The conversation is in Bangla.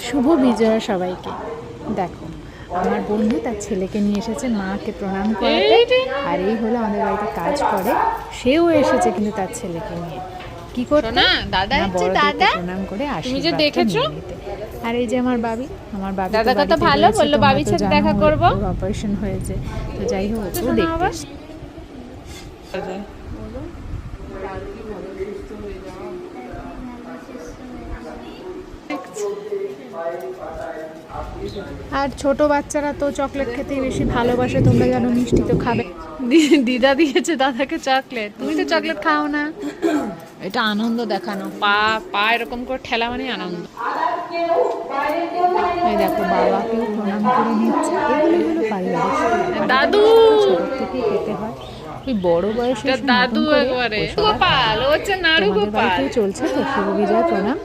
শুভ বিজয়া সবাইকে। দেখো আমার বন্ধু তার ছেলেকে নিয়ে এসেছে মাকে প্রণাম করাতে। আর এই হলো আমাদের বাড়িতে কাজ করে, সেও এসেছে কিন্তু তার ছেলেকে নিয়ে। কি করতে না দাদা, না, হচ্ছে বড়দেরকে দাদা। প্রণাম করে তুমি যে আশীর্বাদ দেখেছো নিতে। আর এই যে আমার বাবি, আমার বাবি দাদা তো কত বাড়িতে ভালো রয়েছে, বললো, তোমরা বাবির তো সাথে জানো দেখা করবো। ওর অপারেশন হয়েছে। তো যাই হোক, ও শোনো দেখতে আবার। এসেছে। আর ছোট বাচ্চারা তো চকলেট খেতেই বেশি ভালোবাসে, তোমরা জানো, মিষ্টি তো খাবে। দিদা দিয়েছে দাদাকে চকলেট, তুমি তো চকলেট খাও না। এটা আনন্দ দেখানো, পা পা এরকম করে ঠেলা মানে আনন্দ। এই দেখো বাবাকেও প্রণাম করে নিচ্ছে। এগুলো হলো পারিবারিক শিক্ষা। দাদু। ছোট থেকেই পেতে হয়। ওই বড় বয়সে এসে দাদু নতুন করে একবারে ওসব আর গোপাল, ও হচ্ছে নাড়ু তোমাদের গোপাল। বাড়িতেও চলছে তো শুভ বিজয় প্রণাম।